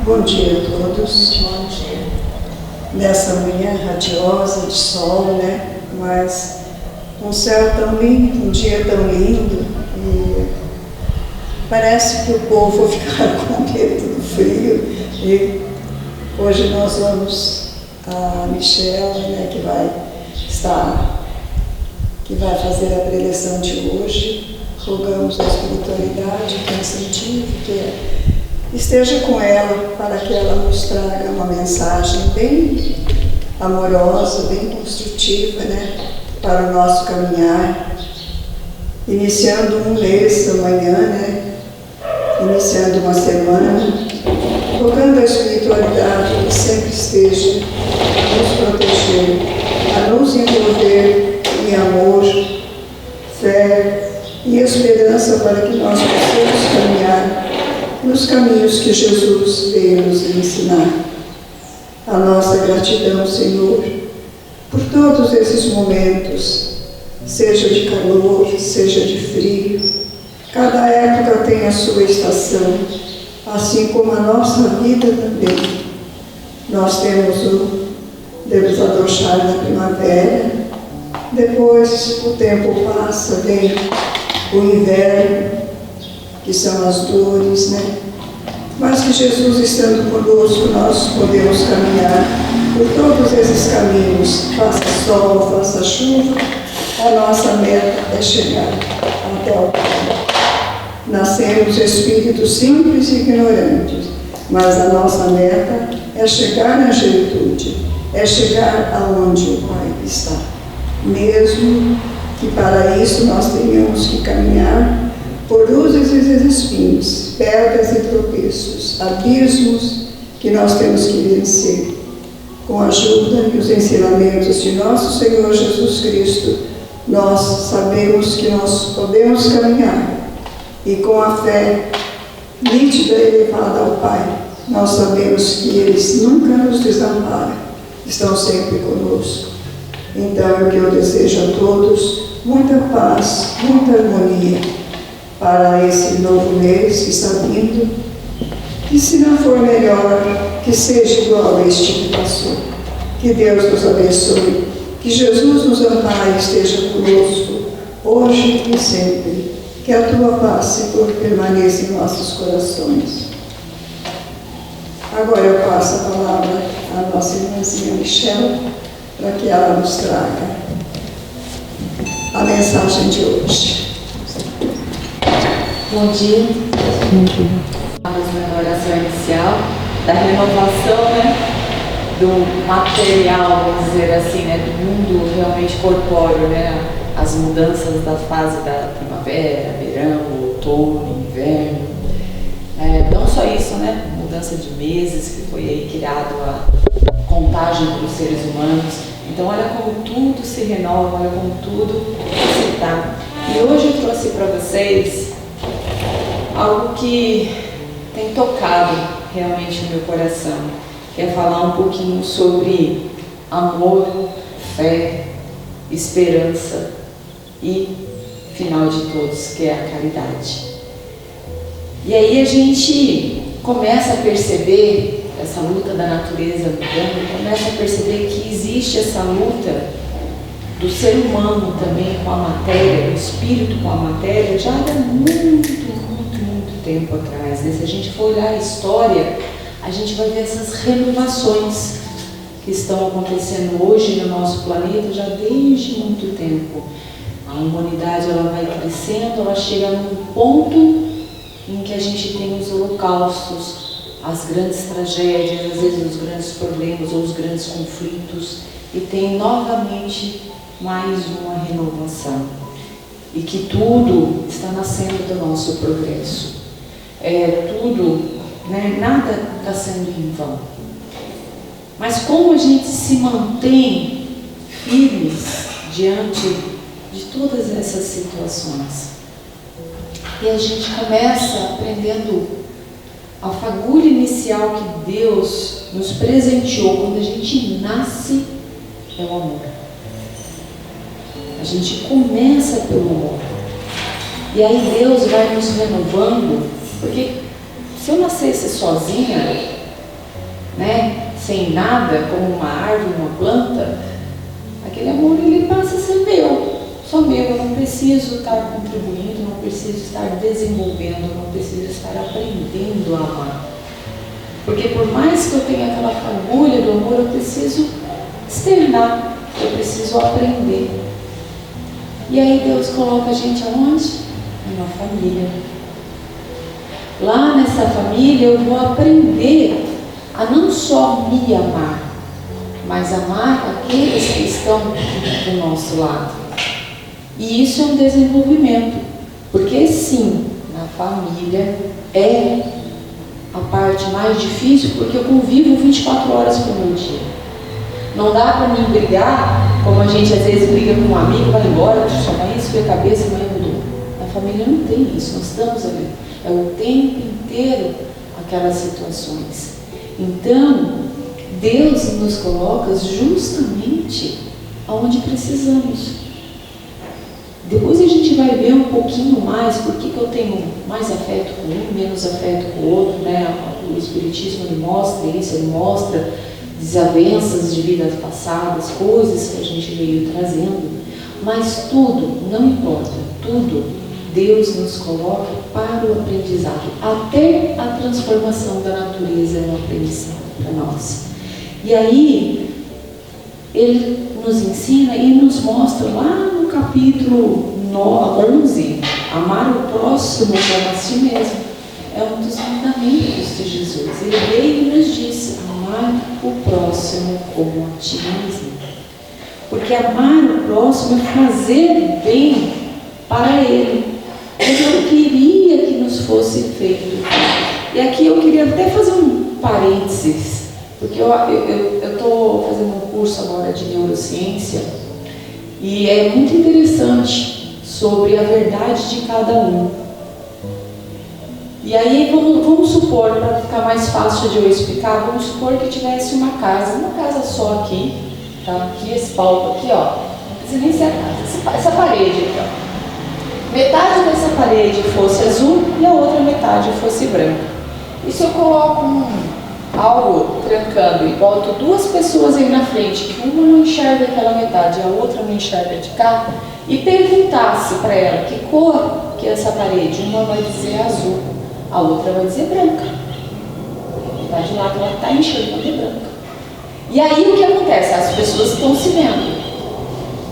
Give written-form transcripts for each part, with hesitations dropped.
Bom dia a todos. Bom dia. Nessa manhã radiosa de sol, né? Mas um céu tão lindo, um dia tão lindo. E parece que o povo ficar com medo do frio. E hoje nós vamos a Michelle, né? Que vai fazer a preleção de hoje. Rogamos a espiritualidade, que incentive, que esteja com ela para que ela nos traga uma mensagem bem amorosa, bem construtiva, né, para o nosso caminhar. Iniciando um mês amanhã, né, iniciando uma semana, rogando a espiritualidade que sempre esteja a nos proteger, a nos envolver em amor, fé e esperança para que nós possamos caminhar nos caminhos que Jesus veio nos ensinar. A nossa gratidão, Senhor, por todos esses momentos, seja de calor, seja de frio. Cada época tem a sua estação, assim como a nossa vida também. Nós devemos abrochar na primavera, depois o tempo passa, vem o inverno, que são as dores, né? Mas que Jesus, estando conosco, nós podemos caminhar por todos esses caminhos, faça sol, faça chuva, a nossa meta é chegar até o Pai. Nascemos espíritos simples e ignorantes, mas a nossa meta é chegar na angelitude, é chegar aonde o Pai está. Mesmo que para isso nós tenhamos que caminhar por luzes e espinhos, pedras e tropeços, abismos que nós temos que vencer. Com a ajuda e os ensinamentos de nosso Senhor Jesus Cristo, nós sabemos que nós podemos caminhar. E com a fé nítida e elevada ao Pai, nós sabemos que eles nunca nos desamparam, estão sempre conosco. Então, é o que eu desejo a todos: muita paz, muita harmonia para esse novo mês que está vindo, que se não for melhor, que seja igual a este que passou. Que Deus nos abençoe, que Jesus nos ampare e esteja conosco, hoje e sempre. Que a Tua paz, Senhor, permaneça em nossos corações. Agora eu passo a palavra à nossa irmãzinha Michelle, para que ela nos traga a mensagem de hoje. Bom dia. Vamos na oração inicial da renovação, né, do material, vamos dizer assim, né, do mundo realmente corpóreo, né, as mudanças da fase da primavera, verão, outono, inverno. Não só isso, né, mudança de meses, que foi aí criado a contagem para os seres humanos. Então, olha como tudo se renova, olha como tudo se dá. E hoje eu trouxe para vocês algo que tem tocado realmente no meu coração, que é falar um pouquinho sobre amor, fé, esperança e, final de todos, que é a caridade. E aí a gente começa a perceber essa luta da natureza mudando, começa a perceber que existe essa luta do ser humano também com a matéria, do espírito com a matéria, já há muito tempo atrás, né? Se a gente for olhar a história, a gente vai ver essas renovações que estão acontecendo hoje no nosso planeta já desde muito tempo. A humanidade, ela vai crescendo, ela chega num ponto em que a gente tem os holocaustos, as grandes tragédias, às vezes os grandes problemas ou os grandes conflitos, e tem novamente mais uma renovação. E que tudo está nascendo do nosso progresso. Tudo, né, nada está sendo em vão. Mas como a gente se mantém firmes diante de todas essas situações? E a gente começa aprendendo a fagulha inicial que Deus nos presenteou quando a gente nasce, é o amor. A gente começa pelo amor. E aí Deus vai nos renovando, porque se eu nascesse sozinha, né, sem nada, como uma árvore, uma planta, aquele amor ele passa a ser meu, só meu. Eu não preciso estar contribuindo, não preciso estar desenvolvendo, não preciso estar aprendendo a amar. Porque por mais que eu tenha aquela fagulha do amor, eu preciso externar, eu preciso aprender. E aí Deus coloca a gente aonde? Numa família. Lá nessa família eu vou aprender a não só me amar, mas amar aqueles que estão do nosso lado. E isso é um desenvolvimento, porque sim, na família é a parte mais difícil, porque eu convivo 24 horas por meu dia. Não dá para mim brigar, como a gente às vezes briga com um amigo, vai embora, sua mãe esfria a cabeça, amanhã mudou. Na família não tem isso, nós estamos ali. É o tempo inteiro aquelas situações. Então, Deus nos coloca justamente aonde precisamos. Depois a gente vai ver um pouquinho mais por que eu tenho mais afeto com um, menos afeto com o outro, né? O Espiritismo ele mostra isso, ele mostra desavenças de vidas passadas, coisas que a gente veio trazendo, mas tudo, não importa, tudo, Deus nos coloca para o aprendizado, até a transformação da natureza é um aprendizado para nós. E aí, Ele nos ensina e nos mostra lá no capítulo 11, amar o próximo como a si mesmo. É um dos mandamentos de Jesus. Ele veio e nos disse, amar o próximo como a ti mesmo. Porque amar o próximo é fazer bem para ele. Ele não queria que nos fosse feito. E aqui eu queria até fazer um parênteses, porque eu estou fazendo um curso agora de neurociência e é muito interessante sobre a verdade de cada um. E aí vamos supor, para ficar mais fácil de eu explicar, vamos supor que tivesse uma casa só aqui, tá? Aqui esse palco aqui, ó, não precisa nem ser a casa, essa parede aqui, ó. Metade dessa parede fosse azul e a outra metade fosse branca. E se eu coloco algo trancando e boto duas pessoas aí na frente, que uma não enxerga aquela metade e a outra não enxerga de cá, e perguntasse para ela que cor que é essa parede, uma vai dizer azul, a outra vai dizer branca. Está de lado, ela está enxergando branca. E aí o que acontece? As pessoas estão se vendo.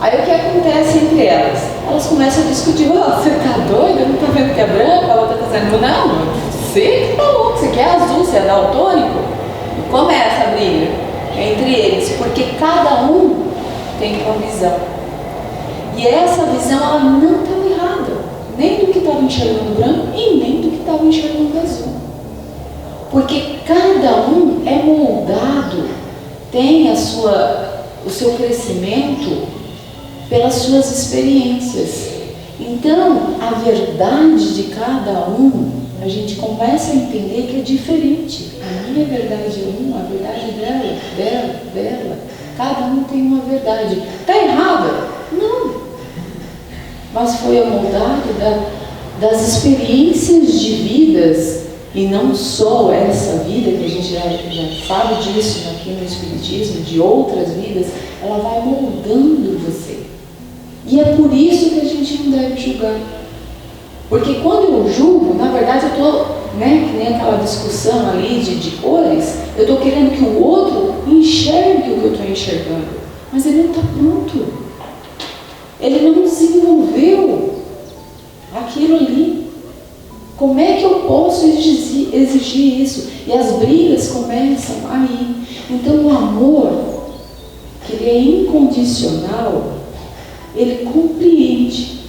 Aí o que acontece entre elas? Elas começam a discutir, você tá doida? Não tá vendo que é branca? A outra tá dizendo, não, você que tá louco, você quer azul, você é daltônico? E começa a briga entre eles, porque cada um tem uma visão. E essa visão, ela não estava errada, nem do que estava enxergando branco e nem do que estava enxergando azul. Porque cada um é moldado, tem o seu crescimento pelas suas experiências. Então, a verdade de cada um, a gente começa a entender que é diferente. A minha verdade é uma, a verdade dela. Cada um tem uma verdade. Está errada? Não. Mas foi amoldado das experiências de vidas, e não só essa vida, que a gente já sabe disso aqui no Espiritismo, de outras vidas, ela vai moldando você. E é por isso que a gente não deve julgar. Porque quando eu julgo, na verdade eu estou, que nem aquela discussão ali de cores, eu estou querendo que o outro enxergue o que eu estou enxergando. Mas ele não está pronto. Ele não desenvolveu aquilo ali. Como é que eu posso exigir isso? E as brigas começam aí. Então o amor, que ele é incondicional, ele compreende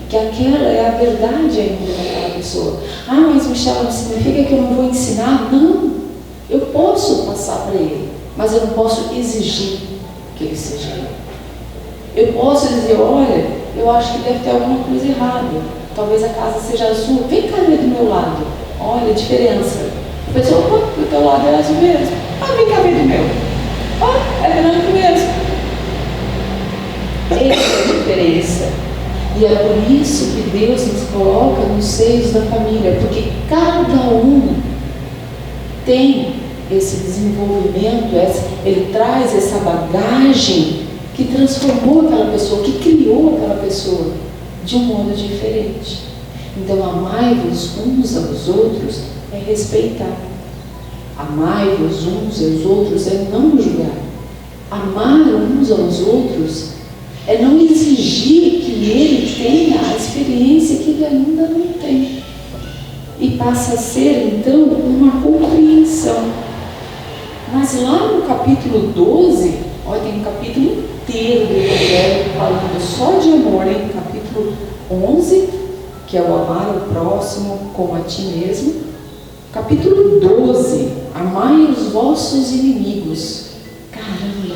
que aquela é a verdade ainda daquela pessoa. Ah, mas Michela, significa que eu não vou ensinar? Não, eu posso passar para ele, mas eu não posso exigir que ele seja ele. Eu posso dizer, olha, eu acho que deve ter alguma coisa errada, talvez a casa seja azul, vem cá ver do meu lado, olha a diferença. A pessoa, opa, do teu lado é azul mesmo, vem cá ver do meu, é branco mesmo. Essa é a diferença. E é por isso que Deus nos coloca nos seios da família, porque cada um tem esse desenvolvimento, ele traz essa bagagem que transformou aquela pessoa, que criou aquela pessoa de um modo diferente. Então, amai-vos uns aos outros é respeitar. Amai-vos uns aos outros é não julgar. Amar uns aos outros é não exigir que ele tenha a experiência que ele ainda não tem. E passa a ser, então, uma compreensão. Mas lá no capítulo 12, olha, tem um capítulo inteiro do Evangelho falando só de amor, hein? Capítulo 11, que é o amar ao próximo como a ti mesmo. Capítulo 12, amai os vossos inimigos. Caramba,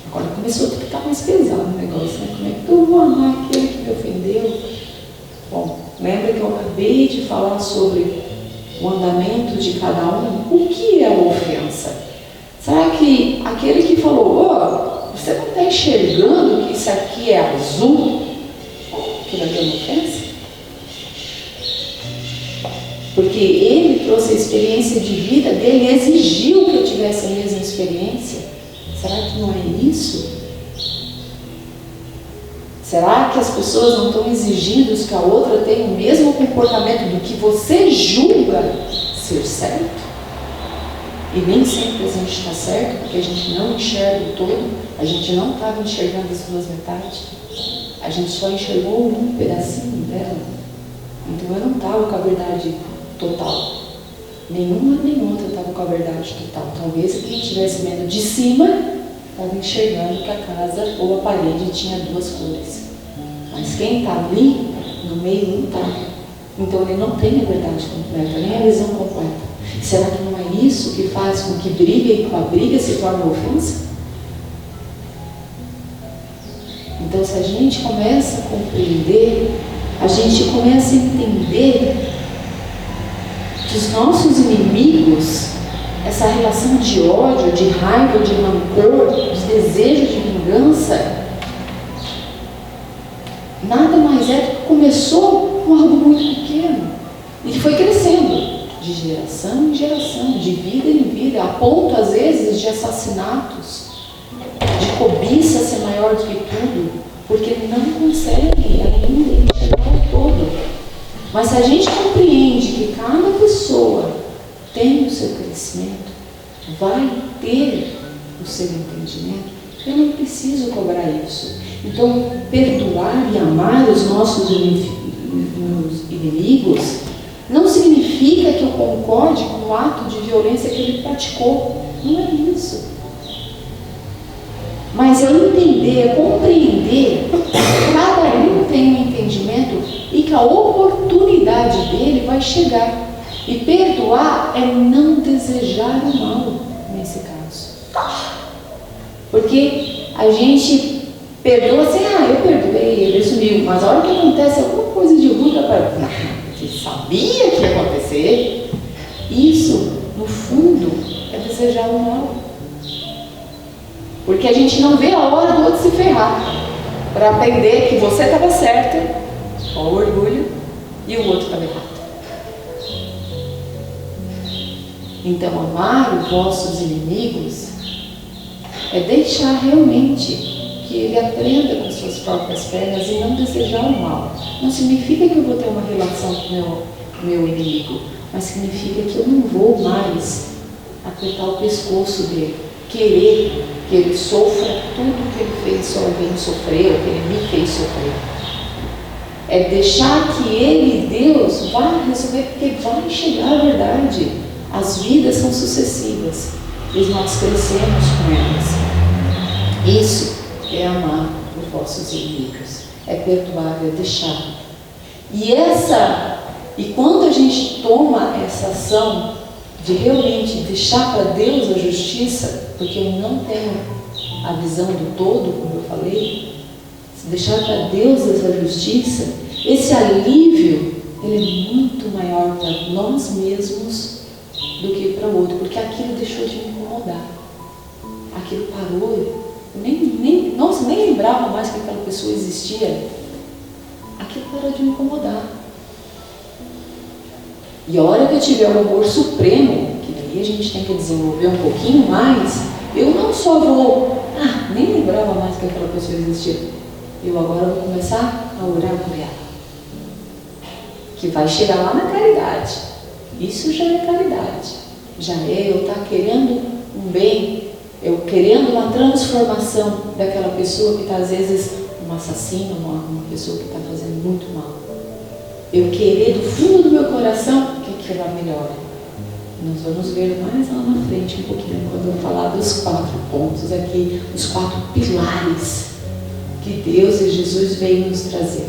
agora começou a ficar mais pesado o negócio, né? Como é que eu vou amar aquele que me ofendeu? Bom, lembra que eu acabei de falar sobre o andamento de cada um? O que é a ofensa? Será que aquele que falou, você não está enxergando que isso aqui é azul? Que vai ter uma ofensa? Porque ele trouxe a experiência de vida dele e exigiu que eu tivesse a mesma experiência. Será que não é isso? Será que as pessoas não estão exigindo que a outra tenha o mesmo comportamento do que você julga ser certo? E nem sempre a gente está certo, porque a gente não enxerga o todo, a gente não estava enxergando as duas metades, a gente só enxergou um pedacinho dela. Então eu não estava com a verdade total. Nenhuma nem outra estava com a verdade total. Talvez quem estivesse vendo de cima estava enxergando que a casa ou a parede tinha duas cores. Mas quem está ali, no meio, não está. Então ele não tem a verdade completa, nem a visão completa. Será que não é isso que faz com que briga e com a briga se torne ofensa? Então, se a gente começa a compreender, a gente começa a entender que os nossos inimigos, essa relação de ódio, de raiva, de rancor, de desejo de vingança, nada mais é do que começou com algo muito pequeno e foi crescendo de geração em geração, de vida em vida, a ponto às vezes de assassinatos, de cobiça ser maior do que tudo, porque não consegue ainda enxergar o todo. Mas se a gente compreende que cada pessoa tem o seu crescimento, vai ter o seu entendimento, eu não preciso cobrar isso. Então, perdoar e amar os nossos inimigos não significa que eu concorde com o ato de violência que ele praticou. Não é isso. Mas é entender, é compreender que cada um tem um entendimento e que a oportunidade dele vai chegar. E perdoar é não desejar o mal nesse caso. Porque a gente perdoa assim, eu perdoei, ele sumiu, mas a hora que acontece alguma coisa de ruim, que sabia que ia acontecer, isso, no fundo, é desejar o mal. Porque a gente não vê a hora do outro se ferrar, para aprender que você estava certo, com o orgulho, e o outro estava errado. Então, amar os vossos inimigos é deixar realmente que ele aprenda com suas próprias pernas e não desejar o mal. Não significa que eu vou ter uma relação com meu inimigo, mas significa que eu não vou mais apertar o pescoço dele, querer que ele sofra tudo que ele fez alguém sofrer, ou que ele me fez sofrer. É deixar que ele, Deus, vá resolver, porque vai chegar a verdade. As vidas são sucessivas e nós crescemos com elas. Isso é amar os vossos inimigos, é perdoar, é deixar. E quando a gente toma essa ação de realmente deixar para Deus a justiça, porque eu não tenho a visão do todo, como eu falei, deixar para Deus essa justiça, esse alívio, ele é muito maior para nós mesmos do que para o outro, porque aquilo deixou de me incomodar, aquilo parou. Nossa, nem lembrava mais que aquela pessoa existia. Aquilo parou de me incomodar. E a hora que eu tiver o amor supremo, que aí a gente tem que desenvolver um pouquinho mais. Eu não só vou, nem lembrava mais que aquela pessoa existia. Eu agora vou começar a orar por ela. Que vai chegar lá na caridade. Isso já é caridade. Já é eu estar querendo um bem, eu querendo uma transformação daquela pessoa que está às vezes um assassino, uma pessoa que está fazendo muito mal. Eu querer do fundo do meu coração que ela melhore. Nós vamos ver mais lá na frente um pouquinho, quando eu falar dos 4 pontos aqui, os 4 pilares que Deus e Jesus veio nos trazer.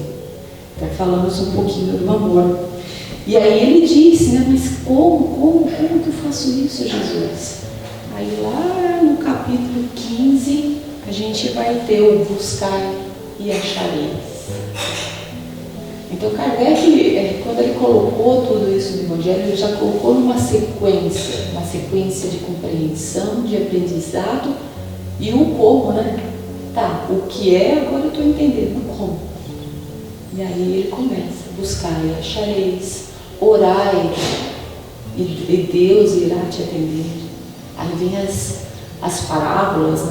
Então falamos um pouquinho do amor. E aí ele disse, mas como que eu faço isso, Jesus? Aí lá no capítulo 15, a gente vai ter o buscar e achareis. Então Kardec, quando ele colocou tudo isso no Evangelho, ele já colocou numa sequência de compreensão, de aprendizado e o como, Tá, o que é, agora eu estou entendendo como. E aí ele começa, buscar e achareis, orai e Deus irá te atender. Aí vem as parábolas,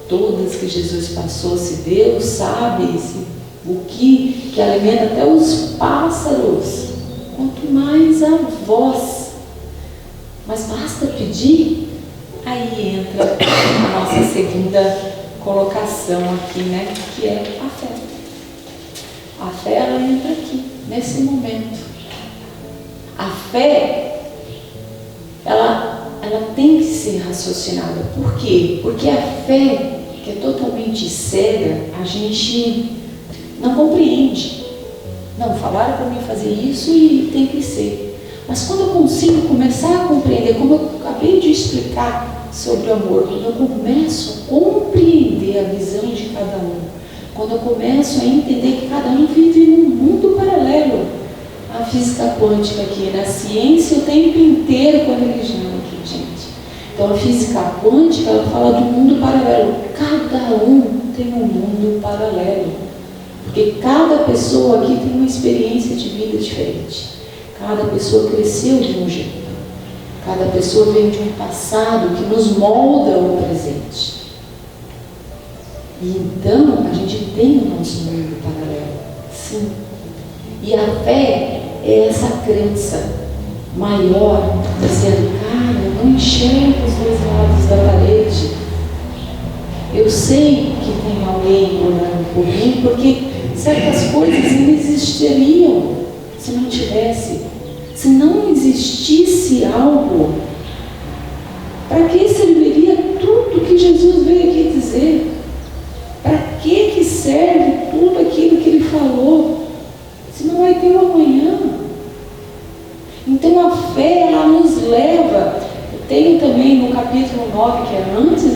todas que Jesus passou, se Deus sabe o que alimenta até os pássaros, quanto mais a vós. Mas basta pedir. Aí entra a nossa segunda colocação aqui, que é a fé. A fé, ela entra aqui, nesse momento. A fé, ela tem que ser raciocinada. Por quê? Porque a fé, que é totalmente cega, a gente não compreende. Não, falaram para mim fazer isso e tem que ser. Mas quando eu consigo começar a compreender, como eu acabei de explicar sobre o amor, quando eu começo a compreender a visão de cada um, quando eu começo a entender que cada um vive num mundo paralelo, a física quântica aqui, na ciência o tempo inteiro com a religião aqui, gente. Então a física quântica, ela fala do mundo paralelo. Cada um tem um mundo paralelo. Porque cada pessoa aqui tem uma experiência de vida diferente. Cada pessoa cresceu de um jeito. Cada pessoa vem de um passado que nos molda o presente. E então a gente tem o nosso mundo paralelo. Sim. E a fé é essa crença maior, dizendo, cara, eu não enxergo os 2 lados da parede. Eu sei que tem alguém olhando por mim, porque certas coisas não existiriam se não tivesse. Se não existisse algo, para que serviria tudo que Jesus veio aqui dizer? Para que serve tudo aquilo que ele falou? Se não vai ter um amanhã. Então a fé, ela nos leva. Eu tenho também no capítulo 9, que é antes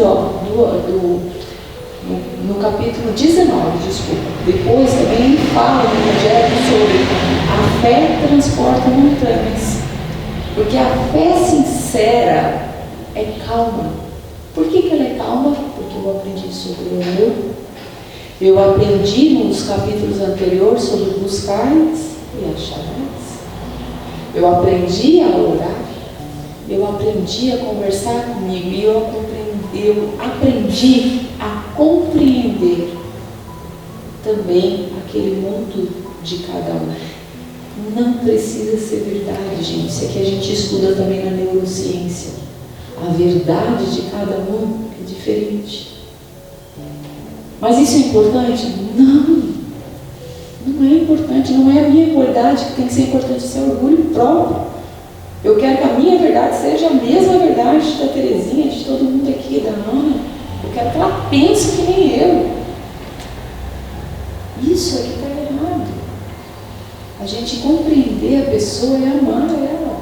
no capítulo 19, desculpa. Depois também ele fala no Evangelho sobre a fé transporta montanhas. Porque a fé sincera é calma. Por que ela é calma? Porque eu aprendi sobre o amor. Eu aprendi nos capítulos anteriores sobre buscar e achar. Eu aprendi a orar. Eu aprendi a conversar comigo. E eu aprendi a compreender também aquele mundo de cada um. Não precisa ser verdade, gente. Isso aqui a gente estuda também na neurociência. A verdade de cada um é diferente. Mas isso é importante? Não. Não é importante. Não é a minha verdade que tem que ser importante. Isso é orgulho próprio. Eu quero que a minha verdade seja a mesma verdade da Terezinha, de todo mundo aqui, da Ana. Eu quero que ela pense que nem eu. Isso aqui está errado. A gente compreender a pessoa e amar ela.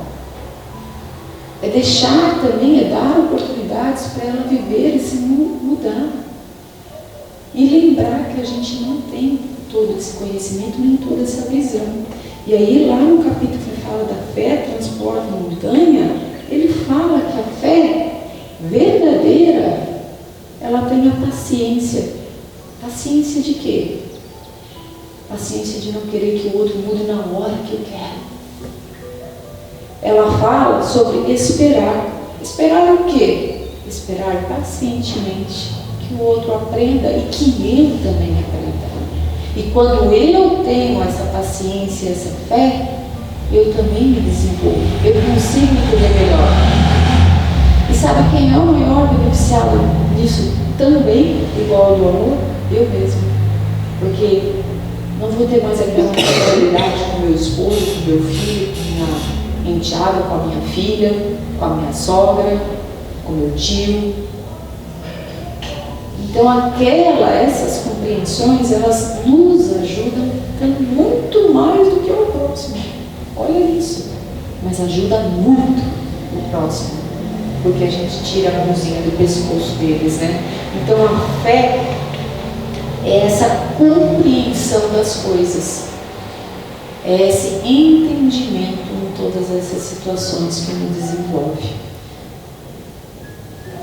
É deixar também, é dar oportunidades para ela viver e se mudar. E lembrar que a gente não tem todo esse conhecimento, nem toda essa visão. E aí lá no capítulo que fala da fé transporta montanha, ele fala que a fé verdadeira, ela tem a paciência. Paciência de quê? Paciência de não querer que o outro mude na hora que eu quero. ela fala sobre esperar. Esperar o quê? Esperar pacientemente que o outro aprenda e que eu também aprenda. E quando eu tenho essa paciência, essa fé, eu também me desenvolvo, eu consigo entender melhor. E sabe quem é o maior beneficiado disso também, igual ao do amor? Eu mesmo. Porque não vou ter mais aquela responsabilidade com meu esposo, com meu filho, com minha enteada, com a minha filha, com a minha sogra, com meu tio. Então essas compreensões, elas nos ajudam muito mais do que o próximo. Olha isso. Mas ajuda muito o próximo, porque a gente tira a mãozinha do pescoço deles, né? Então a fé é essa compreensão das coisas, é esse entendimento em todas essas situações que me desenvolve.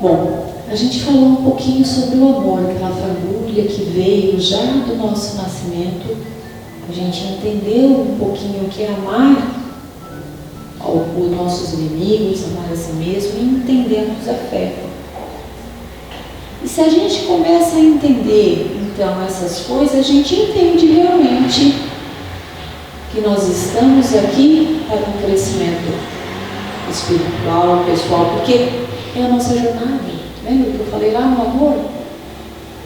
Bom, a gente falou um pouquinho sobre o amor, aquela fagulha que veio já do nosso nascimento. A gente entendeu um pouquinho o que é amar os nossos inimigos, amar a si mesmo, e entendemos a fé. E se a gente começa a entender, então, essas coisas, a gente entende realmente que nós estamos aqui para um crescimento espiritual, pessoal, porque é a nossa jornada. Lembra que eu falei lá no amor?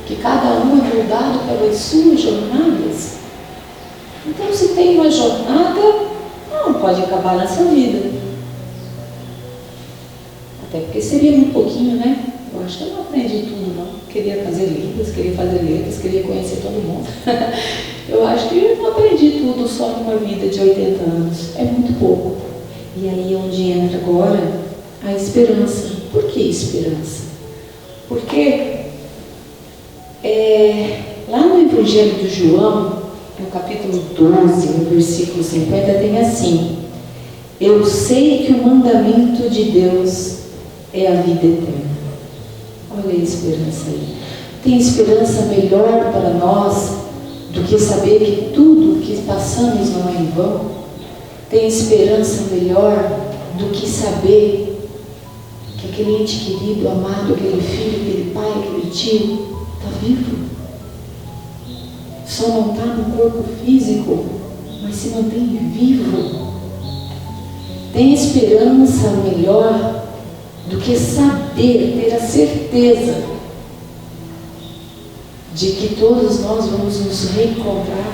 Que cada um é moldado pelas suas jornadas. Então, se tem uma jornada, não pode acabar nessa vida. Até porque seria muito pouquinho, né? Eu acho que eu não aprendi tudo, não. Queria fazer línguas, queria fazer letras, queria conhecer todo mundo. Eu acho que eu não aprendi tudo só numa vida de 80 anos. É muito pouco. E aí é onde entra agora a esperança. Por que esperança? Porque lá no Evangelho de João, no capítulo 12, no versículo 50, tem assim: eu sei que o mandamento de Deus é a vida eterna. Olha a esperança aí. Tem esperança melhor para nós do que saber que tudo que passamos não é em vão? Tem esperança melhor do que saber que aquele ente querido, amado, aquele filho, aquele pai, aquele tio, está vivo? Só não está no corpo físico, mas se mantém vivo. Tem esperança melhor do que saber, ter a certeza de que todos nós vamos nos reencontrar.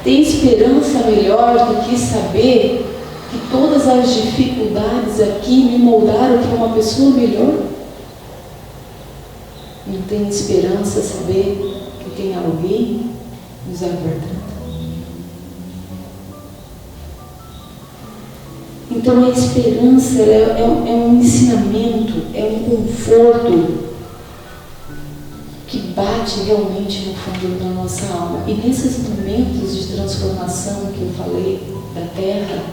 Tem esperança melhor do que saber que todas as dificuldades aqui me moldaram para uma pessoa melhor? Não tem esperança saber que tem alguém nos aguardando? Então a esperança é um ensinamento, é um conforto que bate realmente no fundo da nossa alma. E nesses momentos de transformação que eu falei da terra,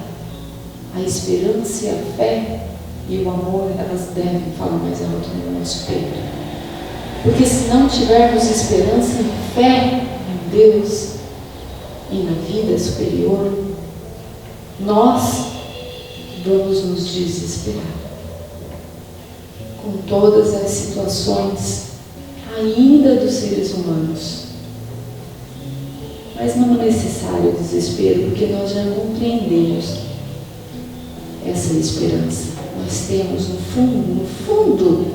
a esperança e a fé e o amor, elas devem falar mais alto no nosso peito. Porque se não tivermos esperança e fé em Deus e na vida superior, nós vamos nos desesperar com todas as situações ainda dos seres humanos. Mas não é necessário o desespero, porque nós já compreendemos essa esperança. Nós temos no fundo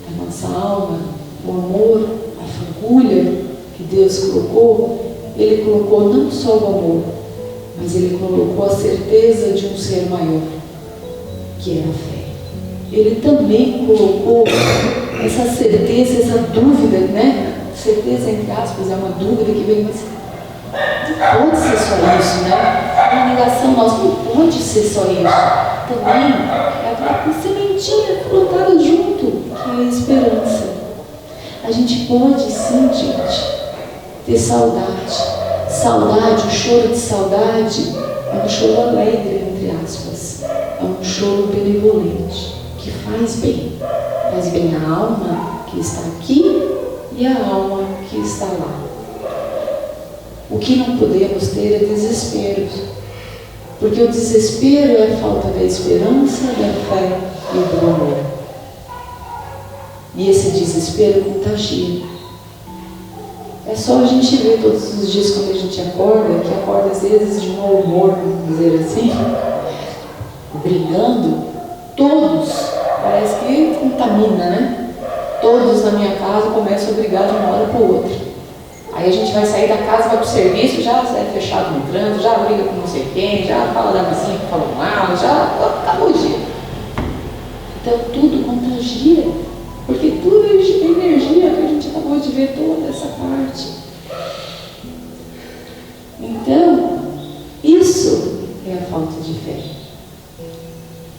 da nossa alma, o amor, a fagulha que Deus colocou. Ele colocou não só o amor, mas Ele colocou a certeza de um ser maior, que é a fé. Ele também colocou essa certeza, essa dúvida, né? Certeza, entre aspas, é uma dúvida que vem, mas não pode ser só isso, né? A negação nossa não pode ser só isso. Também é aquela sementinha plantada junto, que é a esperança. A gente pode sim, gente, ter saudade. Saudade, o choro de saudade é um choro alegre, entre aspas. É um choro benevolente, que faz bem. Faz bem a alma que está aqui e a alma que está lá. O que não podemos ter é desespero. Porque o desespero é a falta da esperança, da fé e do amor. E esse desespero contagia. É só a gente ver todos os dias quando a gente acorda, que acorda às vezes de mau humor, vamos dizer assim, brigando, todos, parece que contamina, né? Todos na minha casa começam a brigar de uma hora para outra. Aí a gente vai sair da casa, vai para o serviço, já sai fechado no trânsito, já briga com não sei quem, já fala da vizinha que falou mal, já acabou o dia. Então tudo contagia, porque tudo é energia que a gente acabou de ver toda essa parte. Então, isso é a falta de fé.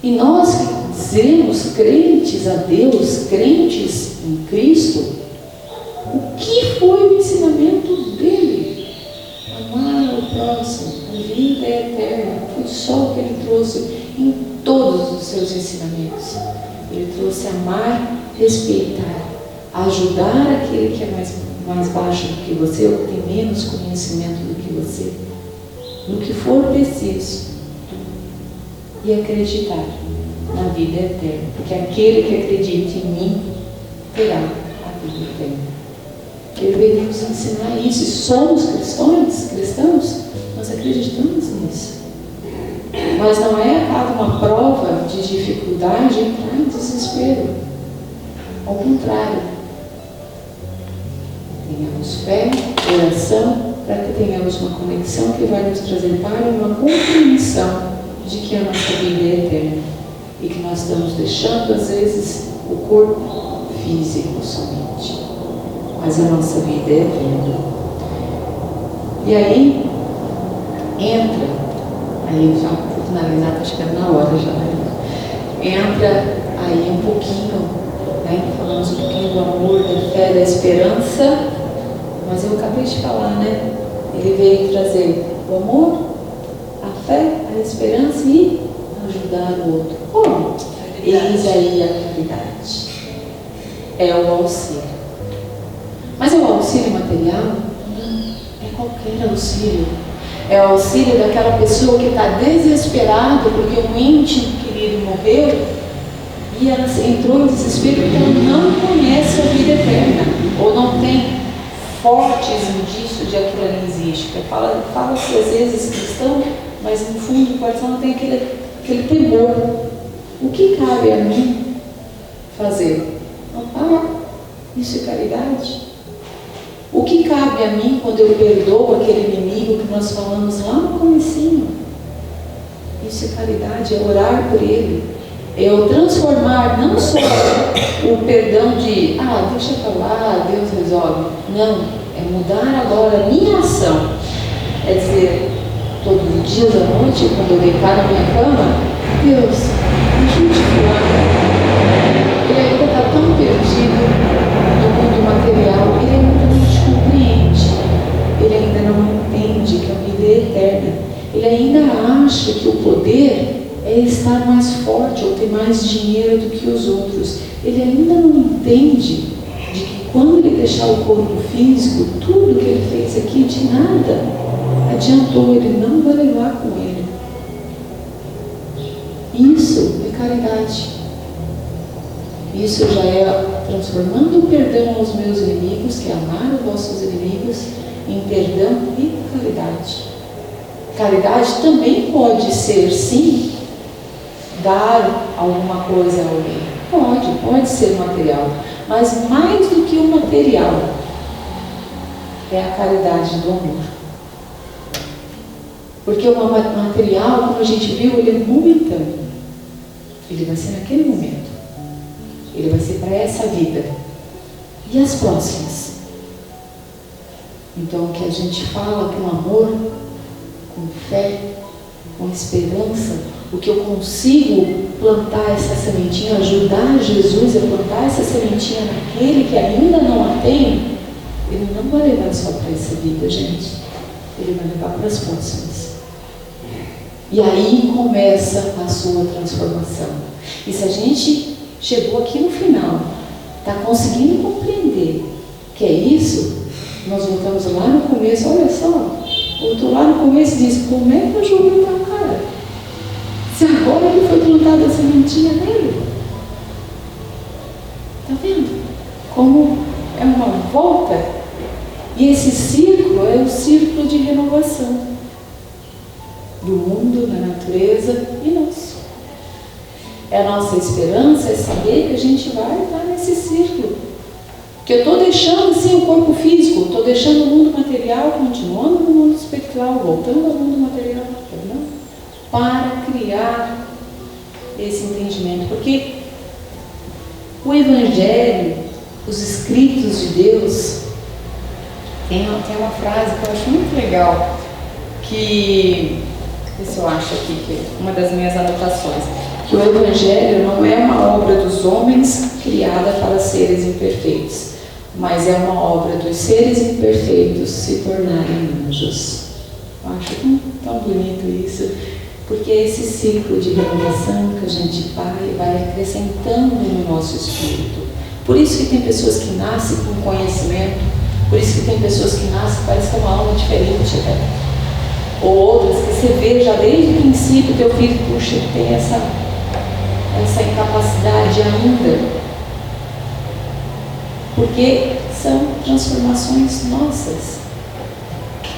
E nós que dizemos crentes a Deus, crentes em Cristo, o que foi o ensinamento dele? Amar o próximo, a vida é eterna. Foi só o que ele trouxe em todos os seus ensinamentos. Ele trouxe amar, respeitar, ajudar aquele que é mais baixo do que você, ou que tem menos conhecimento do que você, no que for preciso, e acreditar na vida eterna, porque aquele que acredita em mim terá a vida eterna. Deveríamos ensinar isso, e somos cristãos, nós acreditamos nisso. Mas não é a cada uma prova de dificuldade entrar em desespero. Ao contrário, tenhamos fé, oração, para que tenhamos uma conexão que vai nos trazer para uma compreensão de que a nossa vida é eterna e que nós estamos deixando às vezes o corpo físico somente, mas a nossa vida é eterna. E aí entra, aí já vou finalizar, está chegando na hora já, né? Entra aí um pouquinho, né? Falamos um pouquinho do amor, da fé, da esperança, mas eu acabei de falar, né? Ele veio trazer o amor, a fé, a esperança e ajudar o outro. Como? Eis aí a caridade. É o auxílio. Mas é o auxílio material? Não. É qualquer auxílio. É o auxílio daquela pessoa que está desesperada porque um íntimo querido morreu e ela entrou em desespero porque ela não conhece a vida eterna ou não tem fortes indícios de aquilo ali existe. Fala-se às vezes cristão, mas no fundo do coração não tem aquele temor. O que cabe a mim fazer? Isso é caridade. O que cabe a mim quando eu perdoo aquele inimigo que nós falamos lá no comecinho? Isso é caridade, é orar por ele. É eu transformar não só o perdão de, deixa pra lá, Deus resolve. Não, é mudar agora a minha ação. É dizer, todos os dias à noite, quando eu deitar na minha cama, Deus, ajude fulano. Ele ainda está tão perdido no mundo material, ele ainda não te compreende, ele ainda não entende que a vida é eterna, ele ainda acha que o poder é estar mais forte ou ter mais dinheiro do que os outros. Ele ainda não entende de que quando ele deixar o corpo físico, tudo que ele fez aqui de nada adiantou, ele não vai levar com ele. Isso é caridade. Isso já é transformando o perdão aos meus inimigos, que é amar os vossos inimigos, em perdão e caridade. Caridade também pode ser, sim, dar alguma coisa a alguém. Pode ser material. Mas mais do que o material, é a caridade do amor. Porque o material, como a gente viu, ele é momentâneo. Ele vai ser naquele momento. Ele vai ser para essa vida. E as próximas? Então, o que a gente fala com amor, com fé, com esperança, o que eu consigo plantar essa sementinha, ajudar Jesus a plantar essa sementinha naquele que ainda não a tem, ele não vai levar só para essa vida, gente. Ele vai levar para as próximas. E aí começa a sua transformação. E se a gente chegou aqui no final, está conseguindo compreender que é isso, nós voltamos lá no começo, olha só, voltou lá no começo e diz, como é que eu julgo o cara? plantado a sementinha nele. Está vendo? Como é uma volta. E esse círculo é o círculo de renovação do mundo, da natureza e nós. É a nossa esperança, é saber que a gente vai estar nesse círculo. Que eu estou deixando sim o corpo físico, estou deixando o mundo material, continuando no mundo espiritual, voltando ao mundo material, não? Para criar esse entendimento. Porque o Evangelho, os escritos de Deus, tem uma frase que eu acho muito legal, que, deixa eu ver se eu acho aqui, que é uma das minhas anotações, que o Evangelho não é uma obra dos homens criada para seres imperfeitos, mas é uma obra dos seres imperfeitos se tornarem anjos. Eu acho tão bonito isso, porque é esse ciclo de renovação que a gente vai acrescentando no nosso espírito. Por isso que tem pessoas que nascem com conhecimento, por isso que tem pessoas que nascem, parece que é uma alma diferente, né? Ou outras que você vê já desde o princípio, teu filho, puxa, ele tem essa incapacidade ainda. Porque são transformações nossas.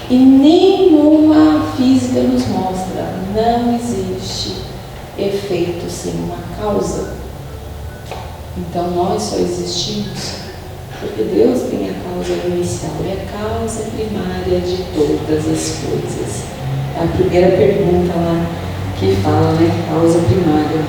E nenhuma física nos mostra, não existe efeito sem uma causa. Então nós só existimos porque Deus tem a causa inicial, é a causa primária de todas as coisas. É a primeira pergunta lá que fala, né? Causa primária.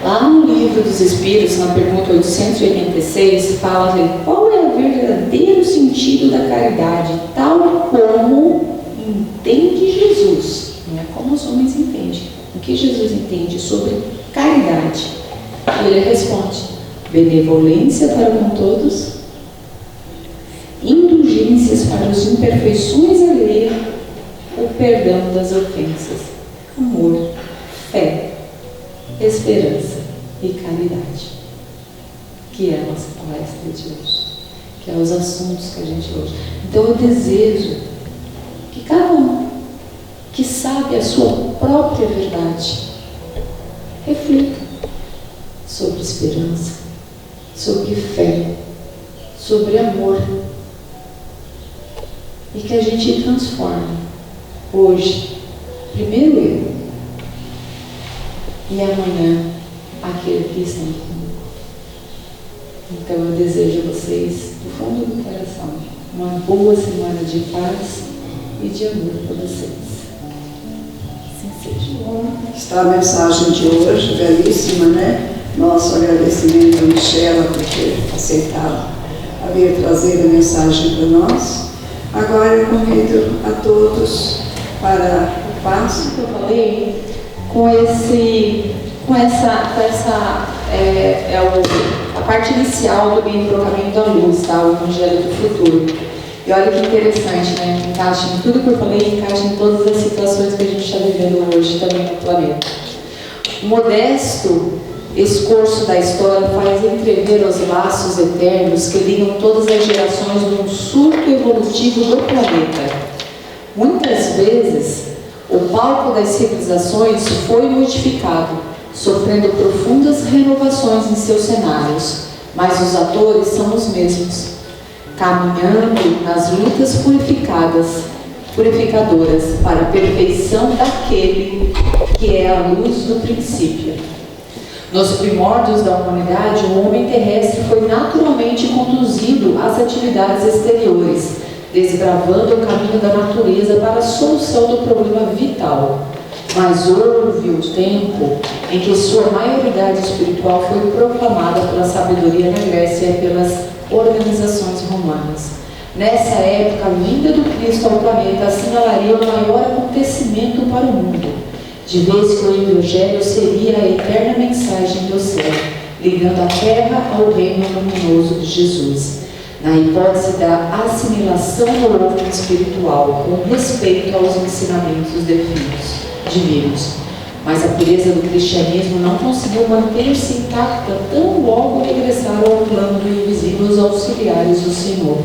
Lá no Livro dos Espíritos, na pergunta 886, fala qual é o verdadeiro sentido da caridade, tal como entende Jesus. Não é como os homens entendem. O que Jesus entende sobre caridade? E ele responde: benevolência para com todos, indulgências para as imperfeições alheias, o perdão das ofensas, amor, fé, esperança e caridade. Que é a nossa palestra de hoje, que é os assuntos que a gente hoje. Então eu desejo que cada um que sabe a sua própria verdade reflita sobre esperança, sobre fé, sobre amor, e que a gente transforme hoje, primeiro eu, e amanhã aquele que está comigo. Então eu desejo a vocês, do fundo do coração, uma boa semana de paz e de amor para vocês. Assim seja. Está a mensagem de hoje, belíssima, né? Nosso agradecimento a Michela por ter aceitado a vir trazer a mensagem para nós. Agora eu convido a todos para o passo que eu falei, a parte inicial do livro O Caminho da Luz, tá? O Evangelho do Futuro. E olha que interessante, né? Encaixa em tudo que eu falei, encaixa em todas as situações que a gente está vivendo hoje também no planeta. O modesto escorço da história faz entrever os laços eternos que ligam todas as gerações num surto evolutivo do planeta. Muitas vezes, o palco das civilizações foi modificado, sofrendo profundas renovações em seus cenários, mas os atores são os mesmos, caminhando nas lutas purificadoras para a perfeição daquele que é a luz do princípio. Nos primórdios da humanidade, o homem terrestre foi naturalmente conduzido às atividades exteriores, desbravando o caminho da natureza para a solução do problema vital. Mas houve o tempo em que sua maioridade espiritual foi proclamada pela sabedoria na Grécia e pelas organizações romanas. Nessa época, a vinda do Cristo ao planeta assinalaria o maior acontecimento para o mundo, de vez que o Evangelho seria a eterna mensagem do céu, ligando a terra ao reino luminoso de Jesus, na hipótese da assimilação do homem espiritual, com respeito aos ensinamentos divinos. Mas a pureza do cristianismo não conseguiu manter-se intacta tão logo regressaram ao plano do invisível os auxiliares do Senhor,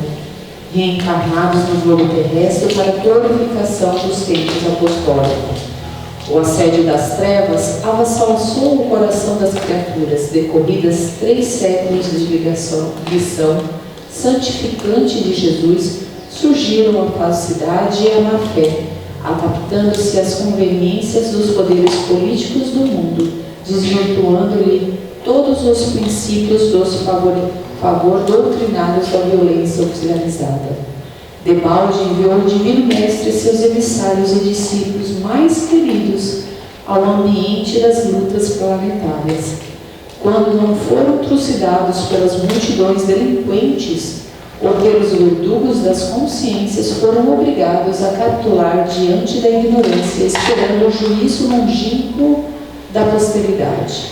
reencarnados no globo terrestre para a glorificação dos tempos apostólicos. O assédio das trevas avassalou o coração das criaturas, decorridas 3 séculos de lição santificante de Jesus, surgiram a falsidade e a má-fé, adaptando-se às conveniências dos poderes políticos do mundo, desvirtuando-lhe todos os princípios dos favor doutrinários da violência oficializada. Debalde enviou o Divino Mestre seus emissários e discípulos mais queridos ao ambiente das lutas planetárias. Quando não foram trucidados pelas multidões delinquentes ou pelos verdugos das consciências, foram obrigados a capitular diante da ignorância, esperando o juízo longínquo da posteridade.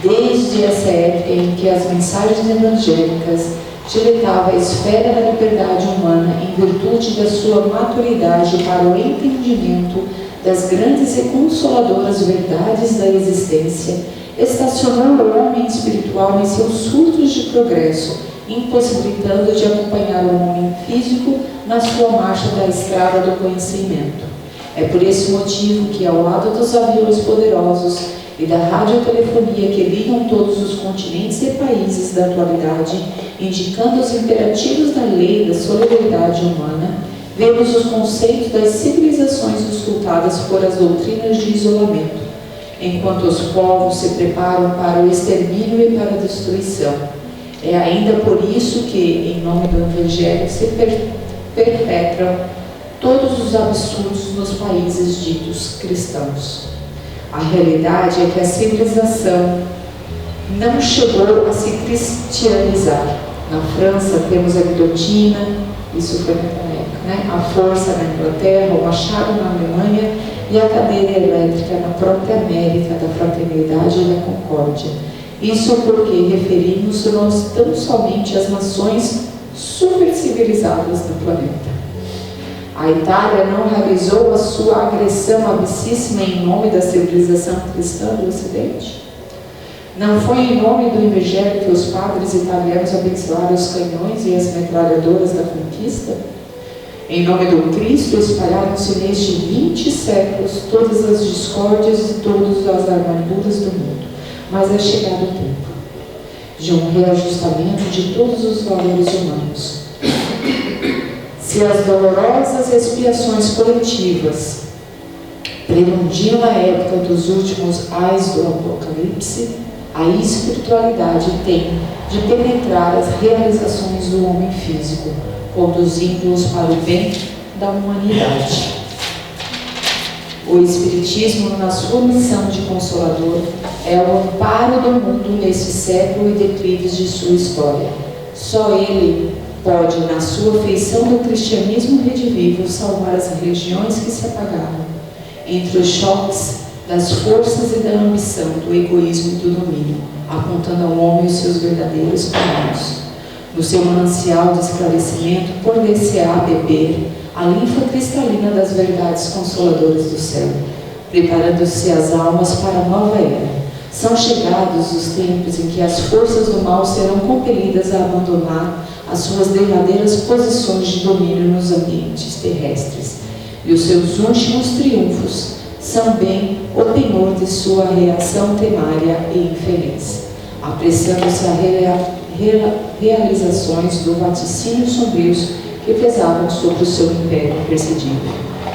Desde essa época em que as mensagens evangélicas diletavam a esfera da liberdade humana em virtude da sua maturidade para o entendimento das grandes e consoladoras verdades da existência, estacionando o homem espiritual em seus surtos de progresso, impossibilitando de acompanhar o homem físico na sua marcha da estrada do conhecimento. É por esse motivo que, ao lado dos aviões poderosos e da radiotelefonia que ligam todos os continentes e países da atualidade, indicando os imperativos da lei da solidariedade humana, vemos os conceitos das civilizações auscultadas por as doutrinas de isolamento, enquanto os povos se preparam para o extermínio e para a destruição. É ainda por isso que, em nome do Evangelho, se perpetram todos os absurdos nos países ditos cristãos. A realidade é que a civilização não chegou a se cristianizar. Na França temos a guilhotina, isso foi naquela época, né? A força na Inglaterra, o machado na Alemanha e a cadeira elétrica na própria América da fraternidade e da concórdia. Isso porque referimos-nos tão somente às nações supercivilizadas do planeta. A Itália não realizou a sua agressão abissíssima em nome da civilização cristã do Ocidente? Não foi em nome do Evangelho que os padres italianos abençoaram os canhões e as metralhadoras da conquista? Em nome do Cristo espalharam-se neste 20 séculos todas as discórdias e todas as armaduras do mundo. Mas é chegado o tempo de um reajustamento de todos os valores humanos. Se as dolorosas expiações coletivas preludiam a época dos últimos ais do Apocalipse, a espiritualidade tem de penetrar as realizações do homem físico, conduzindo-os para o bem da humanidade. O Espiritismo, na sua missão de consolador, é o amparo do mundo nesse século e declives de sua história. Só ele pode, na sua feição do cristianismo redivivo, salvar as religiões que se apagaram entre os choques das forças e da ambição, do egoísmo e do domínio, apontando ao homem os seus verdadeiros caminhos. No seu manancial de esclarecimento, por-lhe-se-á beber a linfa cristalina das verdades consoladoras do céu, preparando-se as almas para a nova era. São chegados os tempos em que as forças do mal serão compelidas a abandonar as suas derradeiras posições de domínio nos ambientes terrestres, e os seus últimos triunfos são bem o penhor de sua reação temária e infeliz, apressando-se a realizações do vaticínio sombrios que pesavam sobre o seu império perseguido.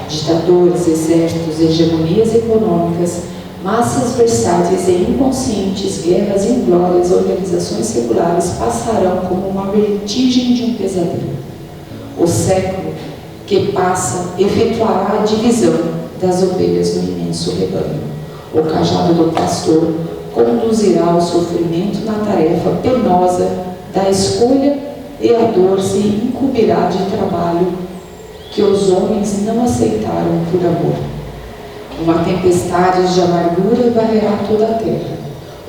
Ditadores, exércitos, hegemonias econômicas, massas versáteis e inconscientes, guerras inglórias, organizações seculares passarão como uma vertigem de um pesadelo. O século que passa efetuará a divisão das ovelhas do imenso rebanho. O cajado do pastor conduzirá ao sofrimento na tarefa penosa da escolha e a dor se incumbirá de trabalho que os homens não aceitaram por amor. Uma tempestade de amargura varrerá toda a terra.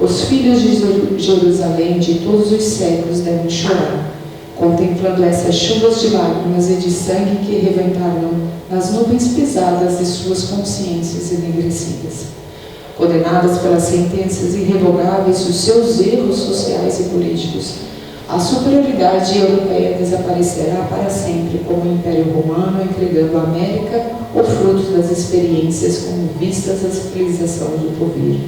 Os filhos de Jerusalém de todos os séculos devem chorar, contemplando essas chuvas de lágrimas e de sangue que reventarão nas nuvens pesadas de suas consciências enegrecidas. Condenadas pelas sentenças irrevogáveis dos seus erros sociais e políticos, a superioridade europeia desaparecerá para sempre como o Império Romano, entregando a América ou fruto das experiências como vistas às civilizações do porvir.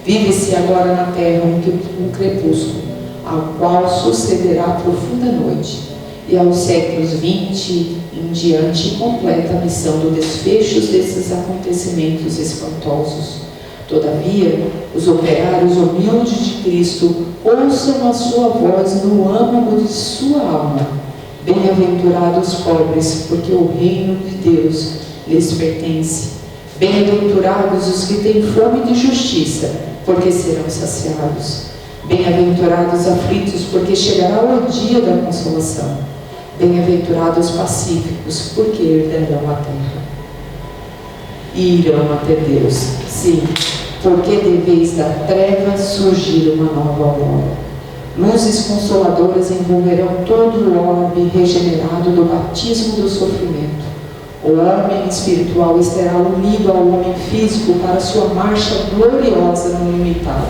Vive-se agora na terra um crepúsculo, ao qual sucederá a profunda noite, e aos séculos 20 em diante completa a missão do desfecho desses acontecimentos espantosos. Todavia, os operários humildes de Cristo ouçam a sua voz no âmago de sua alma. Bem-aventurados os pobres, porque o reino de Deus lhes pertence. Bem-aventurados os que têm fome de justiça, porque serão saciados. Bem-aventurados os aflitos, porque chegará o dia da consolação. Bem-aventurados os pacíficos, porque herdarão a terra. E irão até Deus. Sim, porque deveis da treva surgir uma nova aurora. Luzes consoladoras envolverão todo o orbe regenerado do batismo do sofrimento. O homem espiritual estará unido ao homem físico para sua marcha gloriosa no limitado.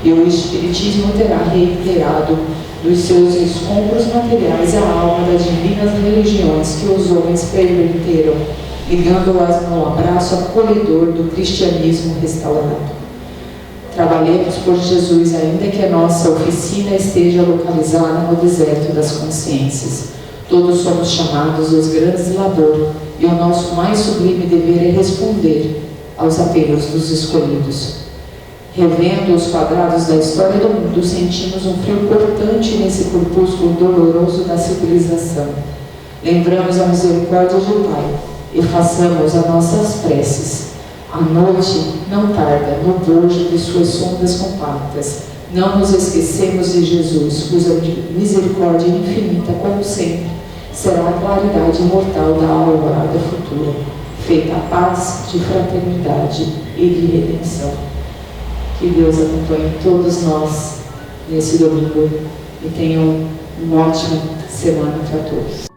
E o espiritismo terá reiterado dos seus escombros materiais a alma das divinas religiões que os homens perverteram, ligando-as no abraço acolhedor do cristianismo restaurado. Trabalhemos por Jesus, ainda que a nossa oficina esteja localizada no deserto das consciências. Todos somos chamados aos grandes labores, e o nosso mais sublime dever é responder aos apelos dos escolhidos. Revendo os quadrados da história do mundo, sentimos um frio cortante nesse corpúsculo doloroso da civilização. Lembramos a misericórdia do Pai e façamos as nossas preces. A noite não tarda no bojo de suas sombras compactas. Não nos esquecemos de Jesus, cuja misericórdia infinita, como sempre, será a claridade imortal da alvorada futura, feita a paz de fraternidade e de redenção. Que Deus acompanhe todos nós nesse domingo e tenham uma ótima semana para todos.